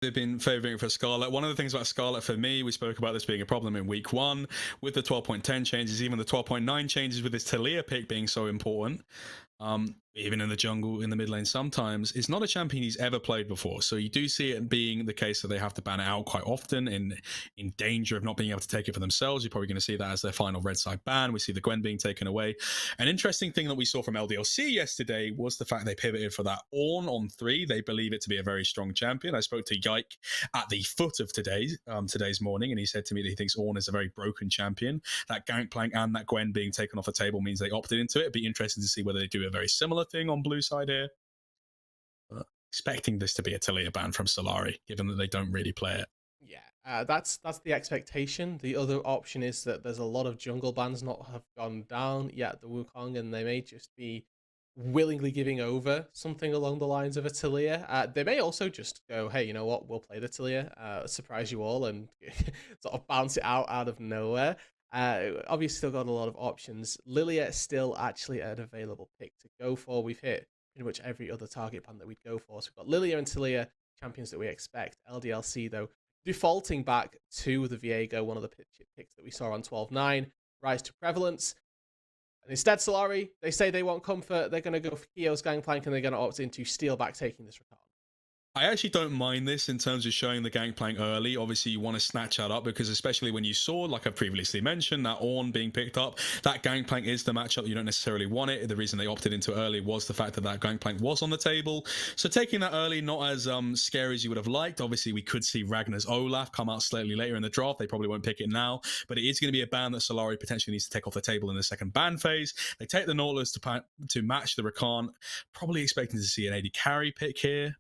They've been favouring for Scarlet. One of the things about Scarlet for me, we spoke about this being a problem in week 1 with the 12.10 changes, even the 12.9 changes with this Talia pick being so important. Even in the jungle, in the mid lane sometimes, it's not a champion he's ever played before. So you do see it being the case that they have to ban it out quite often in danger of not being able to take it for themselves. You're probably going to see that as their final red side ban. We see the Gwen being taken away. An interesting thing that we saw from LDLC yesterday was the fact they pivoted for that Ornn on 3. They believe it to be a very strong champion. I spoke to Yike at the foot of today's morning, and he said to me that he thinks Ornn is a very broken champion. That Gangplank and that Gwen being taken off the table means they opted into it. It'd be interesting to see whether they do a very similar thing on blue side here. But expecting this to be a Talia ban from Solary, given that they don't really play it. Yeah, that's the expectation. The other option is that there's a lot of jungle bans not have gone down yet, the Wukong, and they may just be willingly giving over something along the lines of a Talia. They may also just go, hey, you know what, we'll play the Talia, surprise you all, and sort of bounce it out of nowhere. Obviously, still got a lot of options. Lilia is still actually an available pick to go for. We've hit pretty much every other target ban that we'd go for. So we've got Lilia and Talia, champions that we expect. LDLC, though, defaulting back to the Viego, one of the picks that we saw on 12-9, rise to prevalence. And instead, Solary, they say they want comfort. They're going to go for Kio's Gangplank, and they're going to opt into steal back taking this Rakan. I actually don't mind this in terms of showing the Gangplank early. Obviously, you want to snatch that up because especially when you saw, like I've previously mentioned, that Ornn being picked up, that Gangplank is the matchup. You don't necessarily want it. The reason they opted into it early was the fact that that Gangplank was on the table. So taking that early, not as scary as you would have liked. Obviously, we could see Ragnar's Olaf come out slightly later in the draft. They probably won't pick it now, but it is going to be a ban that Solary potentially needs to take off the table in the second ban phase. They take the Nautilus to match the Rakan. Probably expecting to see an AD carry pick here.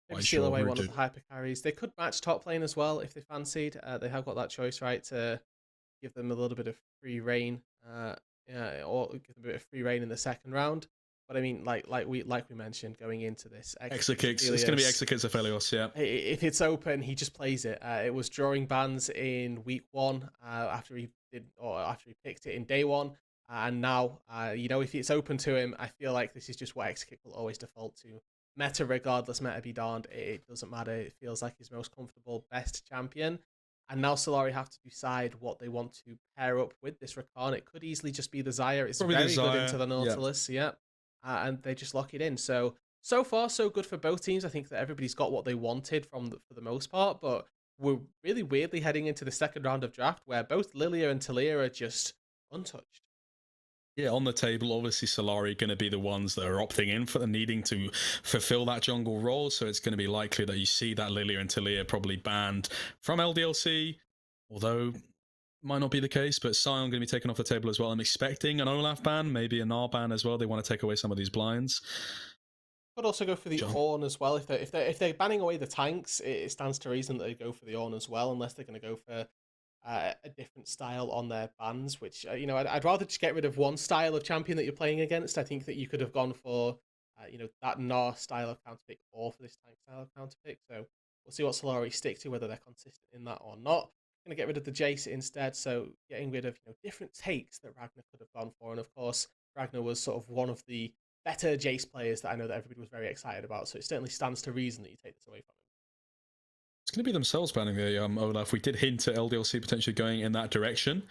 Maybe steal away one of the hyper carries. They could match top lane as well if they fancied. They have got that choice, right, to give them a little bit of free reign, or give them a bit of free reign in the second round. But I mean, like we mentioned going into this, Exakix. It's going to be Exakix Aphelios, yeah. If it's open, he just plays it. It was drawing bans in week 1 after he picked it in day 1, and now if it's open to him, I feel like this is just what Exakix will always default to. Meta regardless, meta be darned, it doesn't matter. It feels like his most comfortable, best champion. And now Solary have to decide what they want to pair up with this Rakan. It could easily just be the Xayah. It's probably very good into the Nautilus, yeah. And they just lock it in. So far, so good for both teams. I think that everybody's got what they wanted for the most part, but we're really weirdly heading into the second round of draft where both Lilia and Talia are just untouched. Yeah, on the table, obviously Solary going to be the ones that are opting in for the needing to fulfill that jungle role. So it's going to be likely that you see that Lilia and Talia probably banned from LDLC, although might not be the case. But Sion going to be taken off the table as well. I'm expecting an Olaf ban, maybe a Gnar ban as well. They want to take away some of these blinds. Could also go for the Ornn as well. If they're banning away the tanks, it stands to reason that they go for the Ornn as well, unless they're going to go for a different style on their bans, which, I'd rather just get rid of one style of champion that you're playing against. I think that you could have gone for, that Gnar style of counter pick or for this tank style of counter pick. So we'll see what Solary stick to, whether they're consistent in that or not. I'm going to get rid of the Jace instead. So getting rid of, different takes that Ragnar could have gone for. And of course, Ragnar was sort of one of the better Jace players that I know that everybody was very excited about. So it certainly stands to reason that you take this away from him. It's going to be themselves banning the Olaf. We did hint at LDLC potentially going in that direction,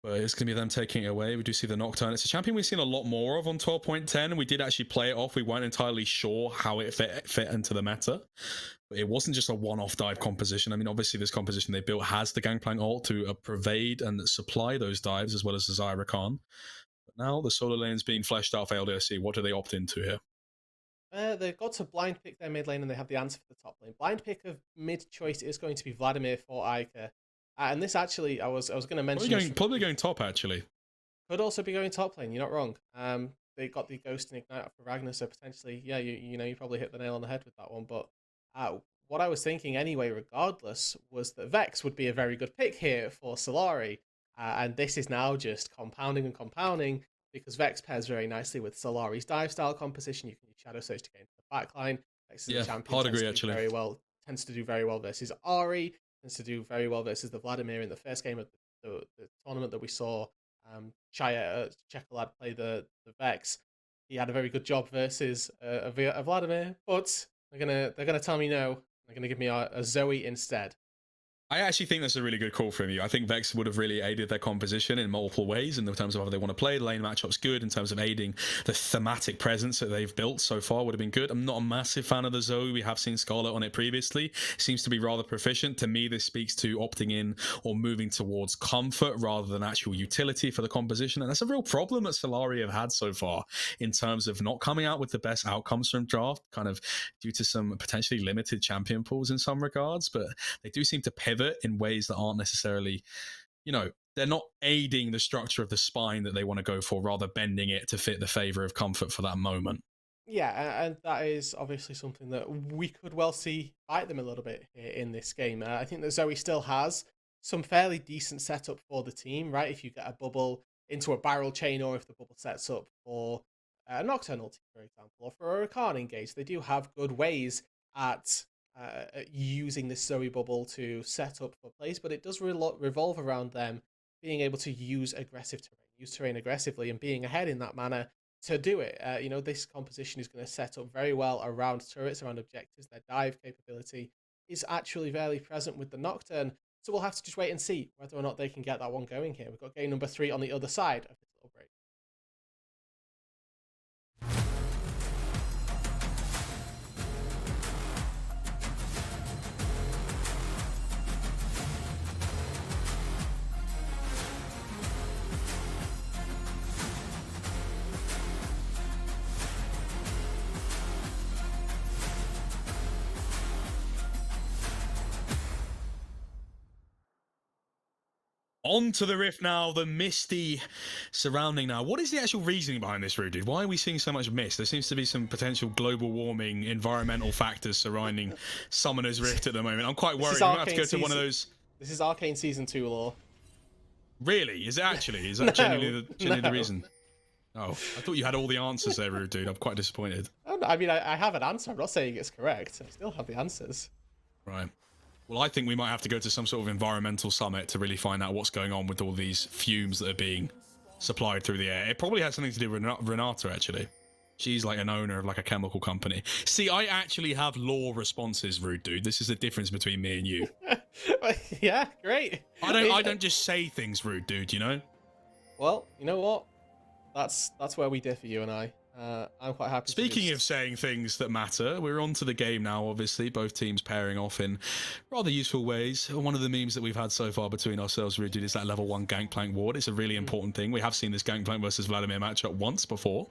but it's going to be them taking it away. We do see the Nocturne. It's a champion we've seen a lot more of on 12.10. We did actually play it off. We weren't entirely sure how it fit into the meta, but it wasn't just a one-off dive composition. I mean, obviously this composition they built has the Gangplank ult to pervade and supply those dives, as well as the Xayah Rakan. But now the solo lane's being fleshed out for LDLC. What do they opt into here? They've got to blind pick their mid lane, and they have the answer for the top lane. Blind pick of mid choice is going to be Vladimir for Ica. And this actually, I was going to mention... Probably going top, actually. Could also be going top lane, you're not wrong. They got the Ghost and Ignite up for Ragnar, so potentially, yeah, you probably hit the nail on the head with that one. But what I was thinking anyway, regardless, was that Vex would be a very good pick here for Solary. And this is now just compounding and compounding, because Vex pairs very nicely with Solary's dive style composition. You can use Shadow Surge to get into the backline. Vex is a champion hard agree, actually. Tends to do very well versus Ahri, tends to do very well versus the Vladimir in the first game of the tournament that we saw. Chekolad play the Vex. He had a very good job versus a Vladimir, but they're gonna tell me no. They're going to give me a Zoe instead. I actually think that's a really good call from you. I think Vex would have really aided their composition in multiple ways in terms of how they want to play. The lane matchup's good in terms of aiding the thematic presence that they've built so far would have been good. I'm not a massive fan of the Zoe. We have seen Scarlet on it previously. Seems to be rather proficient. To me, this speaks to opting in or moving towards comfort rather than actual utility for the composition. And that's a real problem that Solary have had so far in terms of not coming out with the best outcomes from draft, kind of due to some potentially limited champion pools in some regards. But they do seem to pivot in ways that aren't necessarily, they're not aiding the structure of the spine that they want to go for, rather bending it to fit the favor of comfort for that moment. Yeah, and that is obviously something that we could well see bite them a little bit here in this game. I think that Zoe still has some fairly decent setup for the team, right? If you get a bubble into a barrel chain, or if the bubble sets up for a Nocturne ulti, for example, or for a Rakan engage, they do have good ways at using this Zoe bubble to set up for plays, but it does revolve around them being able to use terrain aggressively, and being ahead in that manner to do it. This composition is going to set up very well around turrets, around objectives. Their dive capability is actually very present with the Nocturne, so we'll have to just wait and see whether or not they can get that one going here. We've got game number 3 on the other side of this little break. On to the rift now, the misty surrounding now. What is the actual reasoning behind this, Rude? Why are we seeing so much mist? There seems to be some potential global warming, environmental factors surrounding Summoner's Rift at the moment. I'm quite worried. We might have to go to one of those... This is Arcane Season 2 lore. Really? Is it actually? Is that genuinely the reason? Oh, I thought you had all the answers there, Rude. I'm quite disappointed. Oh, no, I mean, I have an answer. I'm not saying it's correct. I still have the answers. Right. Well, I think we might have to go to some sort of environmental summit to really find out what's going on with all these fumes that are being supplied through the air. It probably has something to do with Renata, actually. She's like an owner of like a chemical company. See, I actually have lore responses, Rude Dude. This is the difference between me and you. Yeah, great. I don't just say things, Rude Dude, you know? Well, you know what? That's where we differ, you and I. I'm quite happy. Speaking of saying things that matter, we're on to the game now, obviously. Both teams pairing off in rather useful ways. One of the memes that we've had so far between ourselves, Rude, is that level 1 Gangplank ward. It's a really important thing. We have seen this Gangplank versus Vladimir matchup once before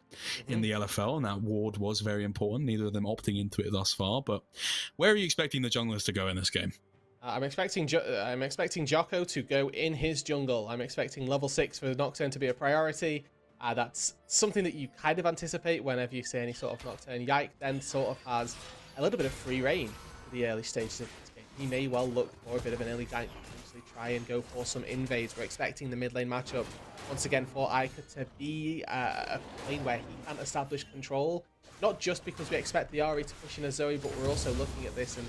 in the LFL, and that ward was very important. Neither of them opting into it thus far. But where are you expecting the junglers to go in this game? I'm expecting Jocko to go in his jungle. I'm expecting level 6 for Nocturne to be a priority. That's something that you kind of anticipate whenever you see any sort of Nocturne. Yike then sort of has a little bit of free reign for the early stages of this game. He may well look for a bit of an early gank, potentially try and go for some invades. We're expecting the mid lane matchup once again for Ica to be a lane where he can establish control. Not just because we expect the Ahri to push in a Zoe, but we're also looking at this and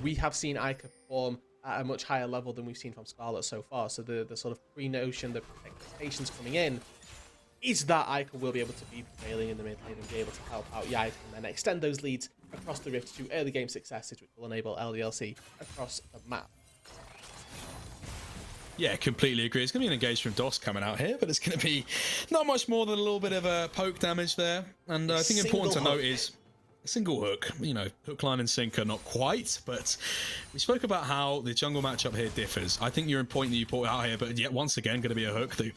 we have seen Ica perform at a much higher level than we've seen from Scarlet so far. So the sort of pre-notion, the expectations coming in, is that Ica will be able to be prevailing in the mid lane and be able to help out Yike and then extend those leads across the rift to early game successes, which will enable LDLC across the map. Yeah, completely agree. It's going to be an engage from DOS coming out here, but it's going to be not much more than a little bit of a poke damage there. And I think important to note is a single hook, hook, line, and sinker, not quite, but we spoke about how the jungle matchup here differs. I think your point that you brought out here, but yet once again, going to be a hook that,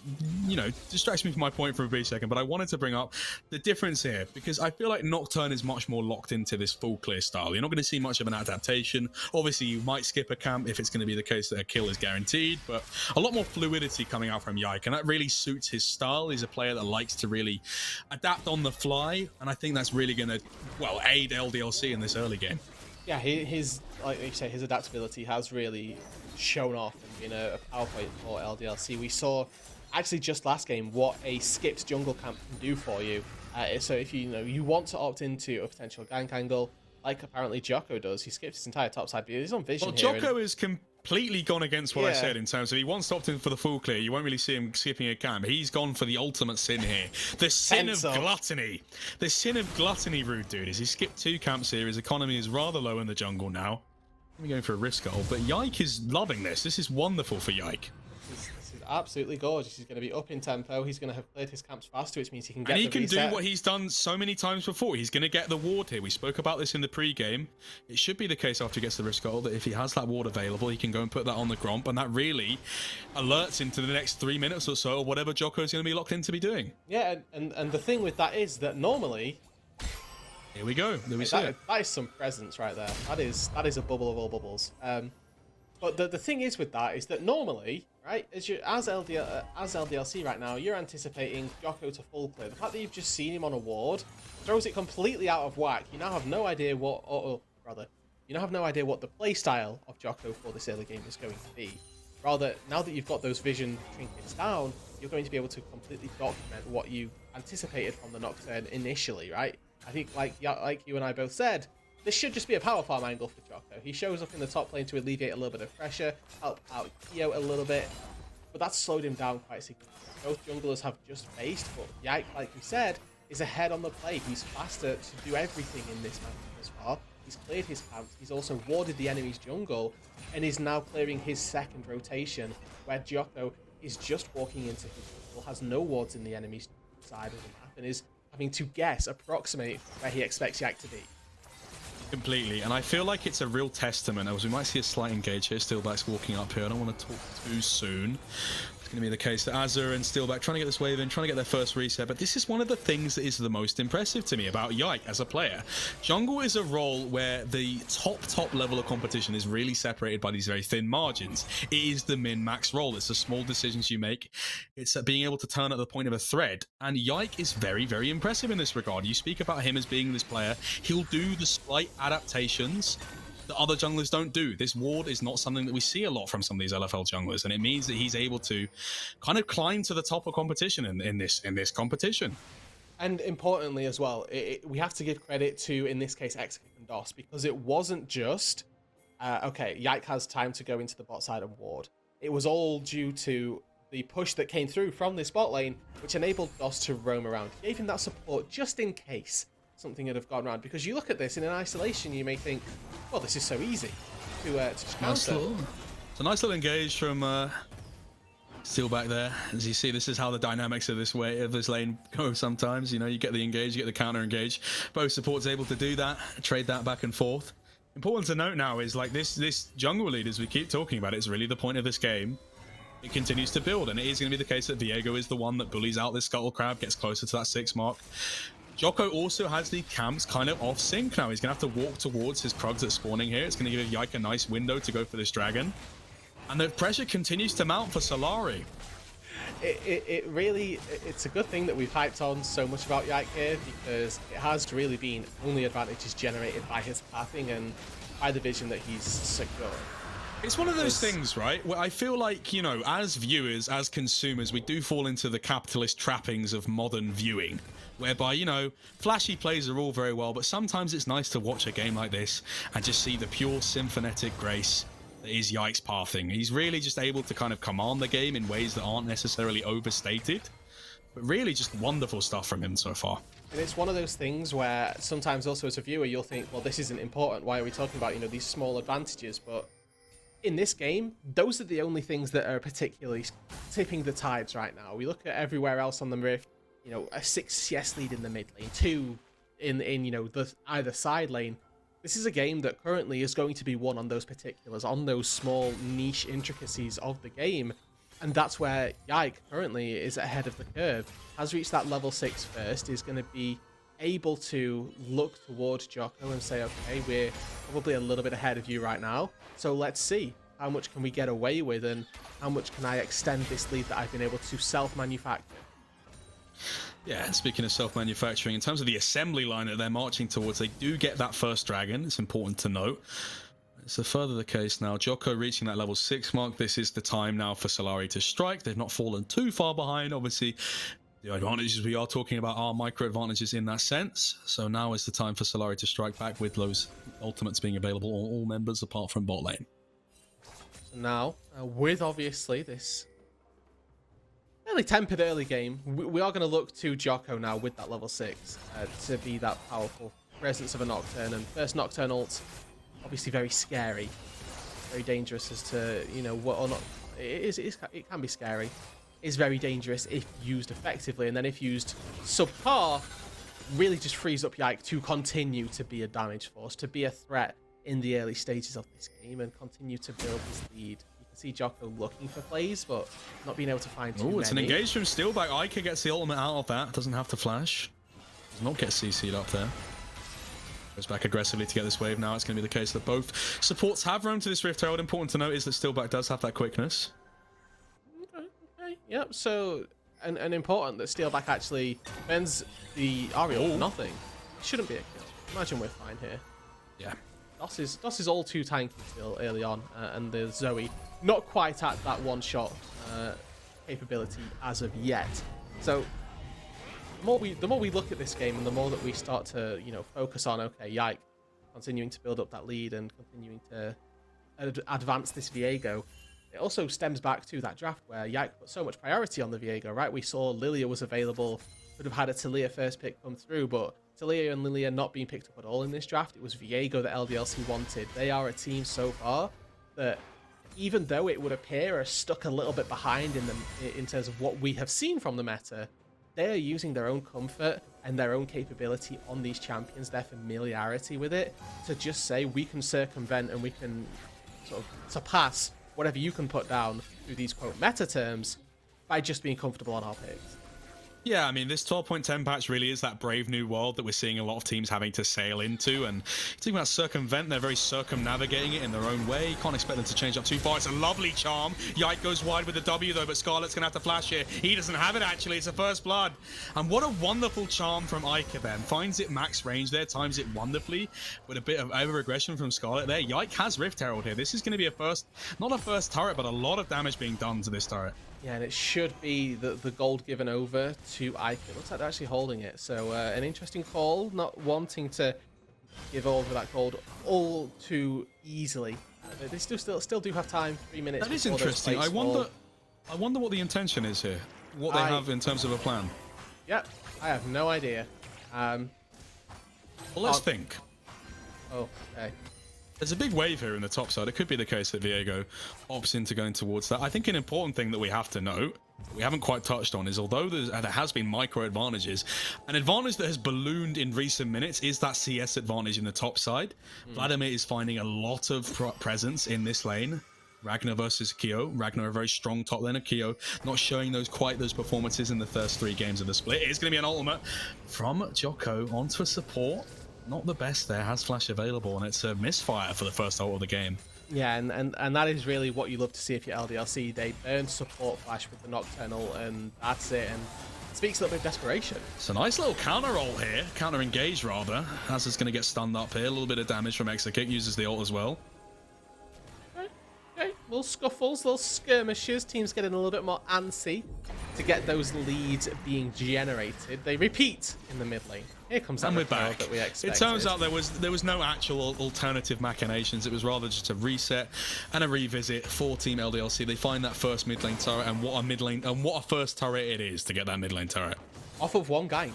distracts me from my point for a brief second, but I wanted to bring up the difference here, because I feel like Nocturne is much more locked into this full clear style. You're not going to see much of an adaptation. Obviously, you might skip a camp if it's going to be the case that a kill is guaranteed, but a lot more fluidity coming out from Yike, and that really suits his style. He's a player that likes to really adapt on the fly, and I think that's really going to, aid LDLC in this early game. Yeah, his like you say, his adaptability has really shown off and been a power point for LDLC. We saw actually just last game what a skipped jungle camp can do for you. So if you want to opt into a potential gank angle, like apparently Jocko does, he skips his entire top side, but he's on vision here. Well, Jocko is completely gone against what I said in terms of he once opted in for the full clear. You won't really see him skipping a camp. He's gone for the ultimate sin here. The sin of gluttony. The sin of gluttony, Rude Dude, is he skipped 2 camps here. His economy is rather low in the jungle now. I'm going for a risk goal, but Yike is loving this. This is wonderful for Yike. This is absolutely gorgeous. He's going to be up in tempo. He's going to have cleared his camps faster, which means he can get and he the can reset. do what he's done so many times before. He's going to get the ward here. We spoke about this in the pre-game. It should be the case after he gets the risk goal that if he has that ward available, he can go and put that on the Gromp, and that really alerts him to the next 3 minutes or so, or whatever Jocko is going to be locked in to be doing. Yeah, and the thing with that is that normally... Here we go. There we see it. That is some presence right there. That is a bubble of all bubbles. But the thing is with that is that normally, right, as LDLC right now, you're anticipating Jocko to full clear. The fact that you've just seen him on a ward throws it completely out of whack. You now have no idea what, you now have no idea what the play style of Jocko for this early game is going to be. Rather, now that you've got those vision trinkets down, you're going to be able to completely document what you anticipated from the Nocturne initially, right? I think, like you and I both said, this should just be a power farm angle for Jocko. He shows up in the top lane to alleviate a little bit of pressure, help out Kyo a little bit, but that's slowed him down quite significantly. Both junglers have just faced, but Yike, like we said, is ahead on the play. He's faster to do everything in this match thus far. He's cleared his camps, he's also warded the enemy's jungle, and is now clearing his second rotation, where Jocko is just walking into his jungle, has no wards in the enemy's side of the map, and is having to approximate where he expects Yike to be. Completely, and I feel like it's a real testament, as we might see a slight engage here. Steelback's walking up here. I don't want to talk too soon. It's going to be the case that Azur and Steelback trying to get this wave in, trying to get their first reset, but this is one of the things that is the most impressive to me about Yike as a player. Jungle is a role where the top level of competition is really separated by these very thin margins. It is the min-max role. It's the small decisions you make. It's being able to turn at the point of a thread, and Yike is very, very impressive in this regard. You speak about him as being this player. He'll do the slight adaptations that other junglers don't do. This ward is not something that we see a lot from some of these LFL junglers, and it means that he's able to kind of climb to the top of competition in this competition. And importantly as well, we have to give credit to, in this case, Execute and DOS, because it wasn't just, okay, Yike has time to go into the bot side and ward. It was all due to the push that came through from this bot lane, which enabled DOS to roam around. It gave him that support just in case something would have gone around, because you look at this in an isolation, you may think, well, this is so easy to counter. It's a nice little engage from Steelback there. As you see, this is how the dynamics of this lane go sometimes. You know, you get the engage, you get the counter engage. Both supports able to do that, trade that back and forth. Important to note now is, like, this jungle lead, as we keep talking about, it's really the point of this game. It continues to build, and it is going to be the case that Viego is the one that bullies out this Scuttle Crab, gets closer to that 6 mark. Jocko also has the camps kind of off sync now. He's going to have to walk towards his Krugs that's spawning here. It's going to give Yike a nice window to go for this dragon. And the pressure continues to mount for Solary. It's a good thing that we've hyped on so much about Yike here, because it has really been only advantages generated by his pathing and by the vision that he's secured. It's one of those things, right, where I feel like, you know, as viewers, as consumers, we do fall into the capitalist trappings of modern viewing, whereby, you know, flashy plays are all very well, but sometimes it's nice to watch a game like this and just see the pure symphonetic grace that is Yike's pathing. He's really just able to kind of command the game in ways that aren't necessarily overstated, but really just wonderful stuff from him so far. And it's one of those things where sometimes also as a viewer, you'll think, well, this isn't important. Why are we talking about, you know, these small advantages? But in this game, those are the only things that are particularly tipping the tides right now. We look at everywhere else on the Rift, you know, a 6 CS lead in the mid lane, 2 in you know, the either side lane. This is a game that currently is going to be won on those particulars, on those small niche intricacies of the game. And that's where Yike currently is ahead of the curve, has reached that level 6 first, is going to be able to look towards Jocko and say, okay, we're probably a little bit ahead of you right now, so let's see how much can we get away with and how much can I extend this lead that I've been able to self-manufacture. Yeah, and speaking of self-manufacturing, in terms of the assembly line that they're marching towards, they do get that first dragon. It's important to note. It's further the case now. Jocko reaching that level 6 mark. This is the time now for Solary to strike. They've not fallen too far behind. Obviously, the advantages we are talking about are micro advantages in that sense. So now is the time for Solary to strike back with those ultimates being available on all members apart from bot lane. So now, with obviously this fairly tempered early game, we are going to look to Jocko now with that level 6 to be that powerful presence of a Nocturne. And first Nocturne ult obviously very scary, very dangerous as to, you know, what or not. It can be scary. It's very dangerous if used effectively, and then if used subpar, really just frees up Yike to continue to be a damage force, to be a threat in the early stages of this game and continue to build his lead. You can see Jocko looking for plays, but not being able to find too many. It's an engage from Steelback. Ica gets the ultimate out of that. Doesn't have to flash. Does not get CC'd up there. Goes back aggressively to get this wave. Now it's going to be the case that both supports have roamed to this Rift Herald. Important to note is that Steelback does have that quickness. Okay. Yep. So, and important that Steelback actually bends the Ariel for nothing. It shouldn't be a kill. Imagine we're fine here. Yeah. DOS is all too tanky still early on, and the Zoe not quite at that one-shot capability as of yet. So the more we look at this game, and the more that we start to, you know, focus on, okay, Yike continuing to build up that lead and continuing to advance this Viego, it also stems back to that draft where Yike put so much priority on the Viego, right? We saw Lilia was available, could have had a Talia first pick come through, but Talia and Lilia not being picked up at all in this draft. It was Viego that LDLC wanted. They are a team so far that, even though it would appear are stuck a little bit behind in terms of what we have seen from the meta, they are using their own comfort and their own capability on these champions, their familiarity with it, to just say we can circumvent and we can sort of surpass whatever you can put down through these quote meta terms by just being comfortable on our picks. Yeah, I mean, this 12.10 patch really is that brave new world that we're seeing a lot of teams having to sail into. And talking about circumvent, they're very circumnavigating it in their own way. Can't expect them to change up too far. It's a lovely charm. Yike goes wide with the W, though, but Scarlet's going to have to flash here. He doesn't have it, actually. It's a first blood. And what a wonderful charm from Ica, then. Finds it max range there, times it wonderfully with a bit of over-aggression from Scarlet there. Yike has Rift Herald here. This is going to be a first, not a first turret, but a lot of damage being done to this turret. Yeah, and it should be the gold given over to Ica. It looks like they're actually holding it. So an interesting call, not wanting to give over that gold all too easily. They still do have time, 3 minutes. That is interesting. I wonder what the intention is here. What they have in terms of a plan. Yep, I have no idea. Well, let's think. Oh, okay. There's a big wave here in the top side. It could be the case that Viego opts into going towards that. I think an important thing that we have to note, we haven't quite touched on, is although there has been micro advantages, an advantage that has ballooned in recent minutes is that CS advantage in the top side. Vladimir is finding a lot of presence in this lane. Ragnar versus Kyo. Ragnar, a very strong top laner. Kyo not showing those performances in the first 3 games of the split. It's going to be an ultimate from Jocko onto a support. Not the best there, has flash available, and it's a misfire for the first ult of the game. Yeah, and that is really what you love to see if you're LDLC. They burn support flash with the Nocturnal, and that's it, and it speaks a little bit of desperation. It's a nice little counter roll here, counter engage rather. Haz is going to get stunned up here, a little bit of damage from Exakick, uses the ult as well. Okay, little scuffles, little skirmishes, teams getting a little bit more antsy to get those leads being generated. They repeat in the mid lane. Here comes that back that we expected. It turns out there was no actual alternative machinations. It was rather just a reset and a revisit for Team LDLC. They find that first mid lane turret, and what a first turret it is to get that mid lane turret. Off of one gank.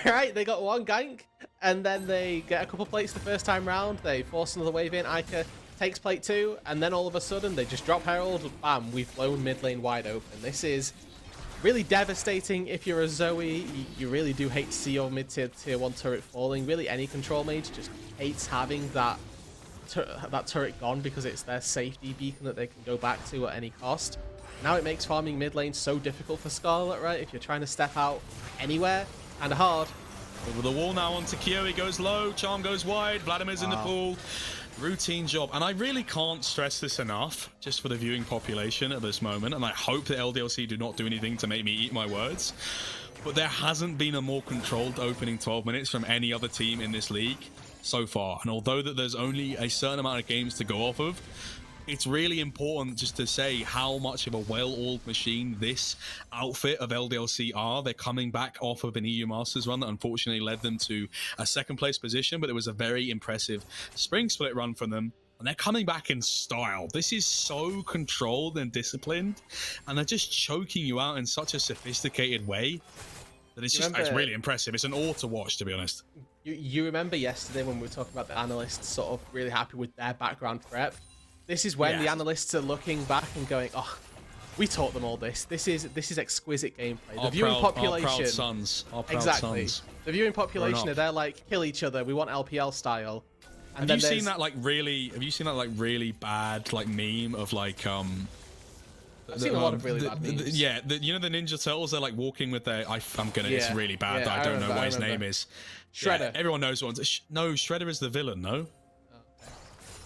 Right, they got one gank, and then they get a couple plates the first time round. They force another wave in. Ica takes plate 2, and then all of a sudden they just drop Herald. Bam, we've blown mid lane wide open. This is really devastating if you're a Zoe. You really do hate to see your mid-tier tier 1 turret falling. Really, any control mage just hates having that turret gone, because it's their safety beacon that they can go back to at any cost. Now it makes farming mid lane so difficult for Scarlet, right? If you're trying to step out anywhere, and hard. Over the wall now onto Kyo. He goes low. Charm goes wide. Vladimir's in the pool. Routine job. And I really can't stress this enough, just for the viewing population at this moment, and I hope that LDLC do not do anything to make me eat my words, but there hasn't been a more controlled opening 12 minutes from any other team in this league so far. And although that there's only a certain amount of games to go off of, it's really important just to say how much of a well-oiled machine this outfit of LDLC are. They're coming back off of an EU Masters run that unfortunately led them to a second place position, but it was a very impressive spring split run from them. And they're coming back in style. This is so controlled and disciplined, and they're just choking you out in such a sophisticated way that it's just, it's really impressive. It's an awe to watch, to be honest. You remember yesterday when we were talking about the analysts sort of really happy with their background prep? This is when the analysts are looking back and going, oh, we taught them all this. This is exquisite gameplay. The viewing population, our proud sons. Exactly. The viewing population are there like kill each other. We want LPL style. And have you seen that like really bad like meme of like I've seen a lot of really bad memes. Yeah, you know the Ninja Turtles, they're like walking with their it's really bad. Yeah, I don't know what his name is. Shredder. Yeah, everyone knows one. No, Shredder is the villain. No.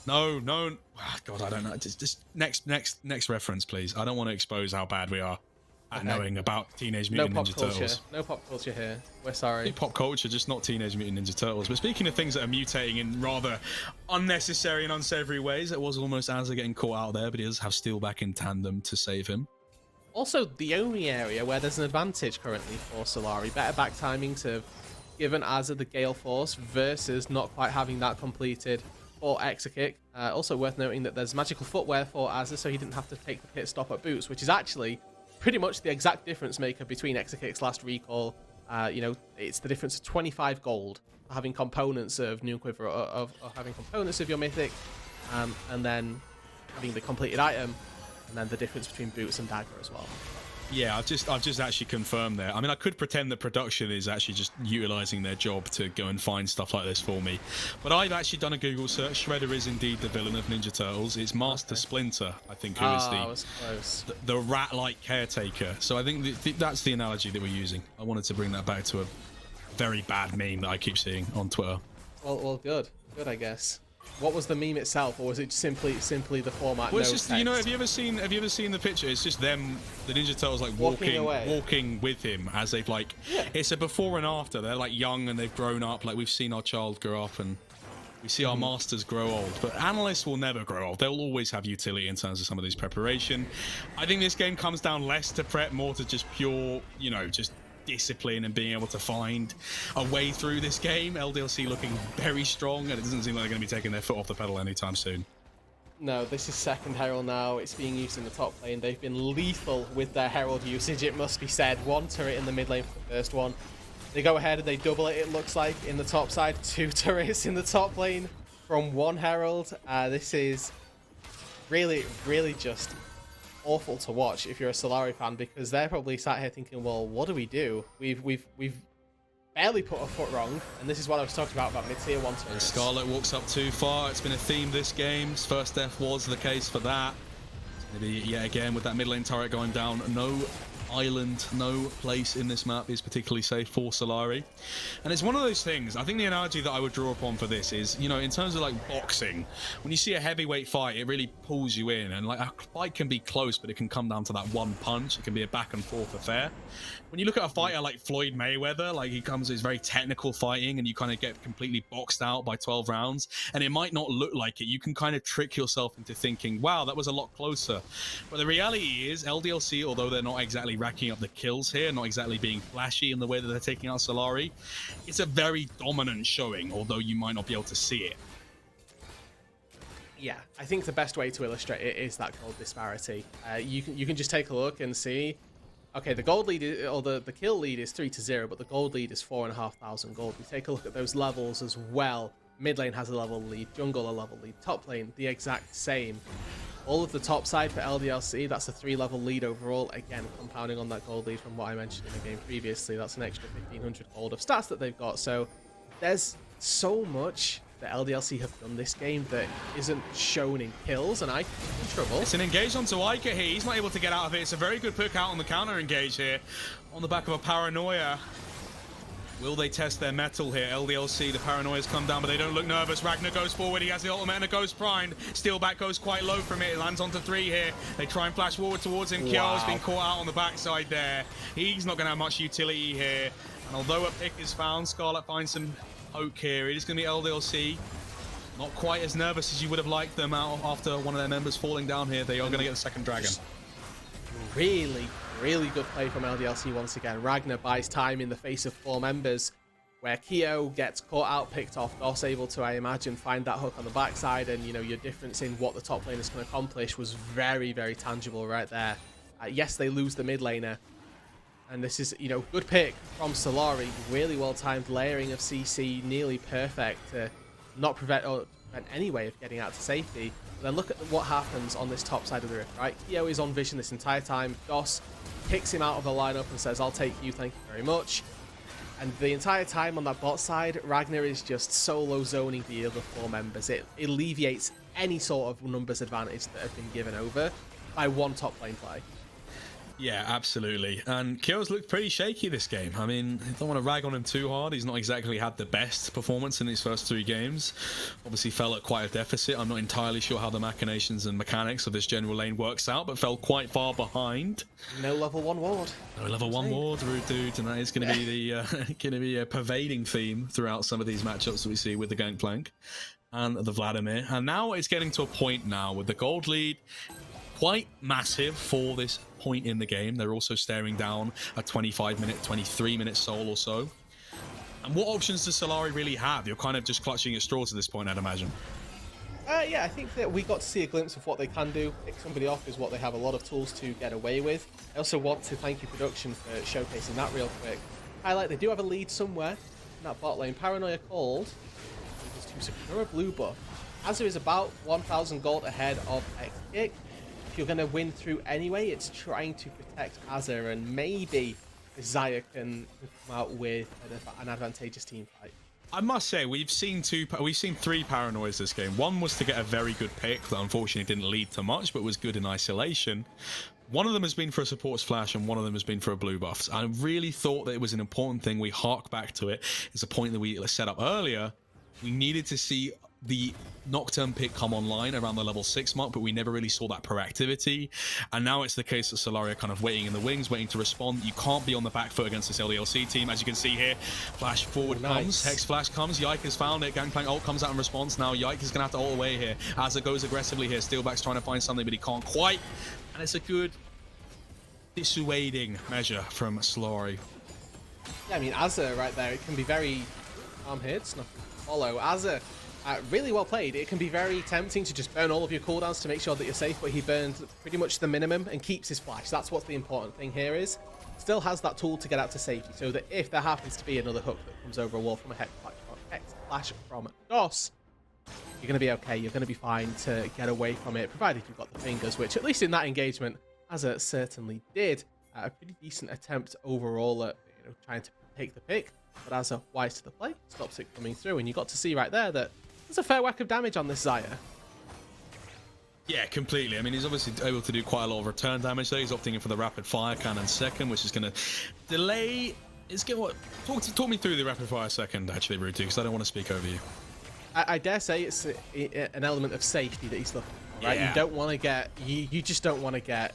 No. Oh, God, I don't know. Just next reference, please. I don't want to expose how bad we are at knowing about Teenage Mutant Ninja Turtles. No pop culture here. We're sorry. Pop culture, just not Teenage Mutant Ninja Turtles. But speaking of things that are mutating in rather unnecessary and unsavory ways, it was almost Azza getting caught out there, but he does have Steel back in tandem to save him. Also, the only area where there's an advantage currently for Solary, better back timing to given Azza the Gale Force versus not quite having that completed for Exakick. Also worth noting that there's magical footwear for Azza, so he didn't have to take the pit stop at boots, which is actually pretty much the exact difference maker between Exakick's last recall. It's the difference of 25 gold for having components of New Quiver or having components of your mythic, and then having the completed item, and then the difference between boots and dagger as well. Yeah, I've just actually confirmed there. I mean, I could pretend that production is actually just utilizing their job to go and find stuff like this for me, but I've actually done a Google search. Shredder is indeed the villain of Ninja Turtles. It's Master Splinter, I think, who is the rat-like caretaker. So I think that's the analogy that we're using. I wanted to bring that back to a very bad meme that I keep seeing on Twitter. Well, good, I guess. What was the meme itself, or was it simply the format? Well, it's just, you know, have you ever seen the picture? It's just them, the Ninja Turtles, like walking with him as they've like. Yeah. It's a before and after. They're like young and they've grown up. Like we've seen our child grow up and we see our masters grow old. But analysts will never grow old. They'll always have utility in terms of some of these preparation. I think this game comes down less to prep, more to just pure, you know, just discipline and being able to find a way through this game. LDLC looking very strong, and it doesn't seem like they're going to be taking their foot off the pedal anytime soon. No, this is second Herald now. It's being used in the top lane. They've been lethal with their Herald usage, it must be said. One turret in the mid lane for the first one. They go ahead and they double it looks like, in the top side. 2 turrets in the top lane from 1 Herald. This is really, really just awful to watch if you're a Solary fan, because they're probably sat here thinking, well, what do we do? We've barely put a foot wrong, and this is what I was talking about mid-tier 1 turrets. Scarlet walks up too far. It's been a theme this game. First death was the case for that. Maybe yet again with that mid lane turret going down. No island, no place in this map is particularly safe for Solary. And it's one of those things, I think the analogy that I would draw upon for this is, you know, in terms of like boxing, when you see a heavyweight fight, it really pulls you in, and like a fight can be close, but it can come down to that one punch. It can be a back and forth affair. When you look at a fighter like Floyd Mayweather, like it's very technical fighting, and you kind of get completely boxed out by 12 rounds, and it might not look like it. You can kind of trick yourself into thinking, wow, that was a lot closer. But the reality is, LDLC, although they're not exactly racking up the kills here, not exactly being flashy in the way that they're taking out Solary, it's a very dominant showing, although you might not be able to see it. Yeah, I think the best way to illustrate it is that gold disparity. You can just take a look and see, okay, the gold lead or the kill lead is 3-0, but the gold lead is 4,500 gold. We take a look at those levels as well. Mid lane has a level lead, jungle a level lead, top lane the exact same. All of the top side for LDLC, that's a 3-level lead overall. Again, compounding on that gold lead from what I mentioned in the game previously. That's an extra 1,500 gold of stats that they've got. So there's so much that LDLC have done this game that isn't shown in kills, and Ike in trouble. It's an engage onto Ica here. He's not able to get out of it. It's a very good pick out on the counter engage here on the back of a paranoia. Will they test their metal here? LDLC, the paranoias come down, but they don't look nervous. Ragnar goes forward. He has the ultimate and a ghost primed. Steelback goes quite low from it. It lands onto 3 here. They try and flash forward towards him. Wow. Kyo's been caught out on the backside there. He's not going to have much utility here. And although a pick is found, Scarlet finds some poke here. It is going to be LDLC. Not quite as nervous as you would have liked them out after one of their members falling down here. They are going to get the second dragon. Really good play from LDLC once again. Ragnar buys time in the face of 4 members, where Kyo gets caught out, picked off. Doss able to, I imagine, find that hook on the backside, and you know, your difference in what the top lane is going to accomplish was very, very tangible right there. Yes, they lose the mid laner, And this is, good pick from Solary. Really well timed layering of CC, nearly perfect to not prevent any way of getting out to safety. But then look at what happens on this top side of the rift, right? Keo is on vision this entire time. Doss kicks him out of the lineup and says, I'll take you, thank you very much. And the entire time on that bot side, Ragnar is just solo zoning the other 4 members. It alleviates any sort of numbers advantage that have been given over by one top lane play. Yeah, absolutely. And Kyo's looked pretty shaky this game. I mean, I don't want to rag on him too hard. He's not exactly had the best performance in his first 3 games. Obviously fell at quite a deficit. I'm not entirely sure how the machinations and mechanics of this general lane works out, but fell quite far behind. No level 1 ward. No level 1 ward, rude dude, and that is going to be the going to be a pervading theme throughout some of these matchups that we see with the Gangplank and the Vladimir. And now it's getting to a point now with the gold lead quite massive for this point in the game. They're also staring down a 25-minute, 23-minute soul or so. And what options does Solary really have? You're kind of just clutching at straws at this point, I'd imagine. Yeah, I think that we got to see a glimpse of what they can do. Pick somebody off is what they have a lot of tools to get away with. I also want to thank you, production, for showcasing that real quick. Highlight, they do have a lead somewhere in that bot lane. Paranoia called to secure a blue buff. Azir is about 1,000 gold ahead of X-Kick. If you're going to win through anyway, it's trying to protect Azir, and maybe Xayah can come out with an advantageous team fight. I must say, we've seen 3 paranoias this game. One was to get a very good pick that unfortunately didn't lead to much, but was good in isolation. One of them has been for a support splash, and one of them has been for a blue buffs. I really thought that it was an important thing. We hark back to it. It's a point that we set up earlier. We needed to see the Nocturne pick come online around the level 6 mark, but we never really saw that proactivity. And now it's the case that Solary are kind of waiting in the wings, waiting to respond. You can't be on the back foot against this LDLC team. As you can see here, flash forward comes, Hex flash comes, Yike has found it, Gangplank ult comes out in response. Now Yike is going to have to ult away here. Azir goes aggressively here, Steelback's trying to find something, but he can't quite. And it's a good dissuading measure from Solary. Yeah, I mean, Azir right there, it can be very calm here. It's nothing to follow. Azir, really well played. It can be very tempting to just burn all of your cooldowns to make sure that you're safe, but he burned pretty much the minimum and keeps his flash. That's what the important thing here is. Still has that tool to get out to safety, so that if there happens to be another hook that comes over a wall from a Hex flash from Doss, you're going to be okay. You're going to be fine to get away from it, provided you've got the fingers, which at least in that engagement, Azir certainly did. A pretty decent attempt overall at trying to take the pick, but Azir, wise to the play, stops it coming through, and you got to see right there that there's a fair whack of damage on this Xayah. Yeah, completely. I mean, he's obviously able to do quite a lot of return damage there. He's opting in for the rapid fire cannon second, which is going to delay. Talk me through the rapid fire second, actually, Rutu, because I don't want to speak over you. I dare say it's an element of safety that he's looking for, right? Yeah. You don't want to get, you just don't want to get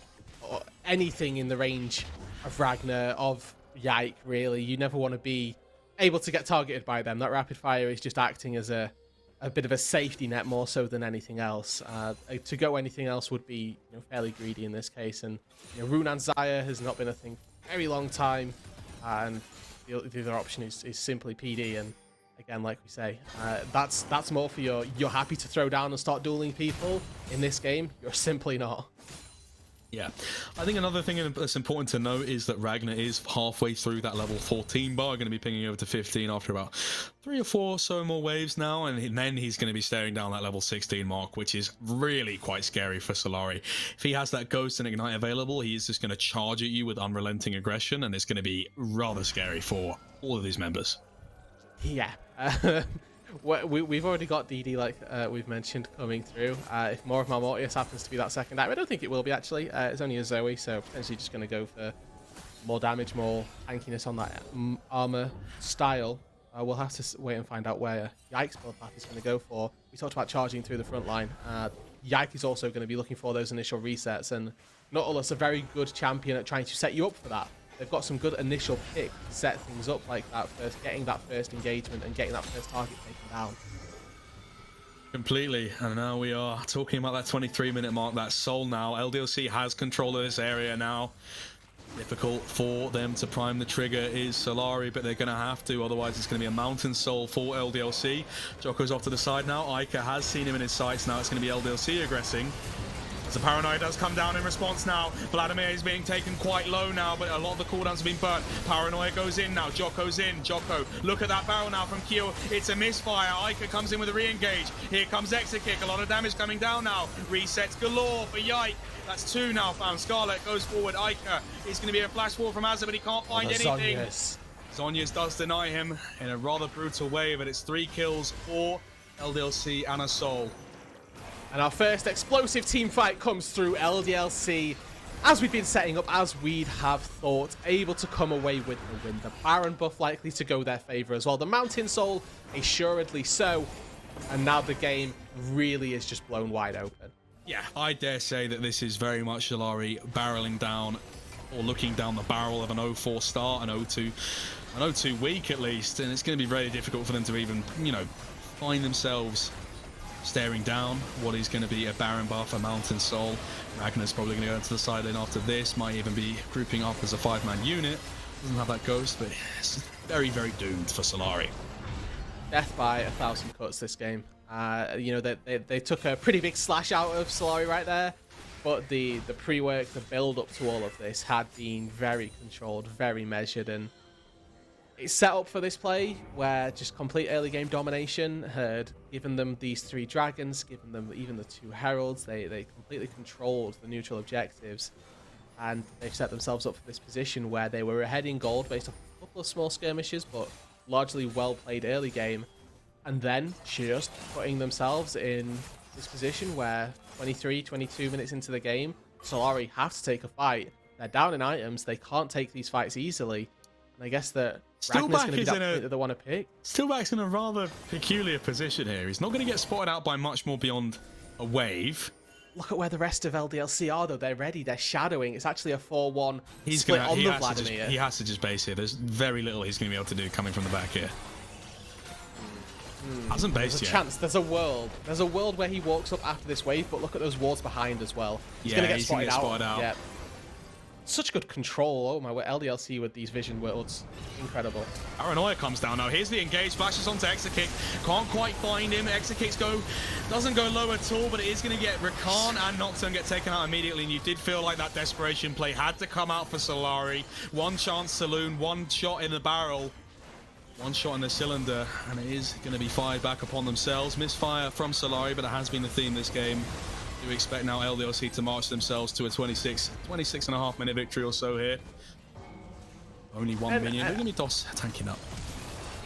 anything in the range of Ragnar, of Yike, really. You never want to be able to get targeted by them. That rapid fire is just acting as a bit of a safety net more so than anything else. To go anything else would be fairly greedy in this case, and Rune and Xayah has not been a thing for a very long time, and the other option is simply PD, and again, like we say, that's more for you're happy to throw down and start dueling people. In this game, you're simply not. Yeah, I think another thing that's important to note is that Ragnar is halfway through that level 14 bar, going to be pinging over to 15 after about 3 or 4 or so more waves now, and then he's going to be staring down that level 16 mark, which is really quite scary for Solary. If he has that Ghost and Ignite available, he is just going to charge at you with unrelenting aggression, and it's going to be rather scary for all of these members. Yeah. We've already got DD, like we've mentioned, coming through. If more of Mortius happens to be that second item, I don't think it will be, actually. It's only a Zoe, so potentially just going to go for more damage, more tankiness on that armor style. We'll have to wait and find out where Yike's build path is going to go for. We talked about charging through the front line. Yike is also going to be looking for those initial resets, and Nautilus a very good champion at trying to set you up for that. They've got some good initial pick to set things up like that, first getting that first engagement and getting that first target taken down. Completely, and now we are talking about that 23-minute mark. That soul now. LDLC has control of this area now. Difficult for them to prime the trigger is Solary, but they're going to have to, otherwise it's going to be a mountain soul for LDLC. Joko's off to the side now. Ica has seen him in his sights. Now it's going to be LDLC aggressing. As the paranoia does come down in response now, Vladimir is being taken quite low now, but a lot of the cooldowns have been burnt. Paranoia goes in now, Jocko's in. Jocko, look at that barrel now from Kyo. It's a misfire. Ica comes in with a re-engage. Here comes Exakick. A lot of damage coming down now. Resets galore for Yike. That's 2 now found. Scarlet goes forward. Ica is going to be a flash wall from Azza, but he can't find anything. Zhonya's does deny him in a rather brutal way, but it's 3 kills for LDLC and a soul. And our first explosive team fight comes through. LDLC, as we've been setting up, as we'd have thought, able to come away with the win. The Baron buff likely to go their favor as well. The Mountain Soul, assuredly so. And now the game really is just blown wide open. Yeah, I dare say that this is very much Solary barreling down, or looking down the barrel of an 0-4 start, an 0-2 week at least, and it's going to be very difficult for them to even, you know, find themselves staring down what is going to be a Baron buff, a Mountain Soul. Ragnar's probably going to go into the side lane after this, might even be grouping up as a 5-man unit. Doesn't have that ghost, but it's very, very doomed for Solary. Death by 1,000 cuts this game. You know, they took a pretty big slash out of Solary right there, but the pre-work, the build-up to all of this had been very controlled, very measured, and it's set up for this play where just complete early game domination had given them these 3 dragons, given them even the 2 heralds. They completely controlled the neutral objectives, and they've set themselves up for this position where they were ahead in gold based off a couple of small skirmishes, but largely well played early game, and then just putting themselves in this position where 23, 22 minutes into the game, Solary have to take a fight. They're down in items. They can't take these fights easily. And I guess that Ragnar's going to be that point that they want to pick. Stillback's in a rather peculiar position here. He's not going to get spotted out by much more beyond a wave. Look at where the rest of LDLC are, though. They're ready. They're shadowing. It's actually a 4-1 He's split gonna, on he the has Vladimir. He has to just base here. There's very little he's going to be able to do coming from the back here. Hasn't based There's a yet. chance. There's a world. There's a world where he walks up after this wave, but look at those wards behind as well. He's going to get spotted out. Yeah. Such good control. Oh my word, LDLC with these vision worlds. Incredible. Paranoia comes down now. Here's the engage. Flashes onto Exakick. Can't quite find him. Exakick's doesn't go low at all, but it is going to get Rakan and Nocturne get taken out immediately. And you did feel like that desperation play had to come out for Solary. 1 chance saloon, 1 shot in the barrel. 1 shot in the cylinder, and it is going to be fired back upon themselves. Misfire from Solary, but it has been the theme this game. Do expect now LDLC to march themselves to a 26 and a half minute victory or so here. Only 1 minion. Look at me DOS tanking up.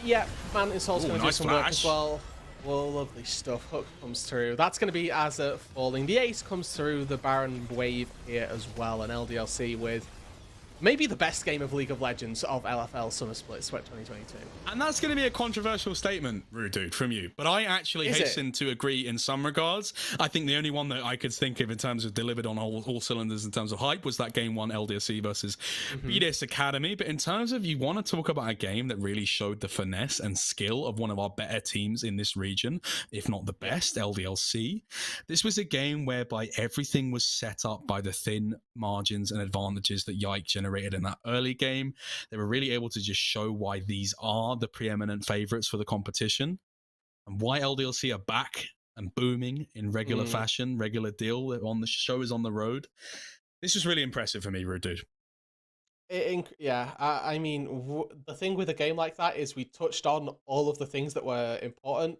Yeah, Mountain Soul's going to nice do some work as well. Well, lovely stuff. Hook comes through. That's going to be Azza falling. The ace comes through. The Baron wave here as well. And LDLC with maybe the best game of League of Legends of LFL Summer Split Sweat 2022. And that's going to be a controversial statement, Rude Dude, from you. But I actually hasten to agree in some regards. I think the only one that I could think of in terms of delivered on all cylinders in terms of hype was that game 1 LDLC versus BDS Academy. But in terms of you want to talk about a game that really showed the finesse and skill of one of our better teams in this region, if not the best, LDLC, this was a game whereby everything was set up by the thin margins and advantages that Yike generated in that early game. They were really able to just show why these are the preeminent favorites for the competition and why LDLC are back and booming in regular fashion, regular deal. On the show is on the road. This was really impressive for me, Rude Dude. I mean, the thing with a game like that is we touched on all of the things that were important.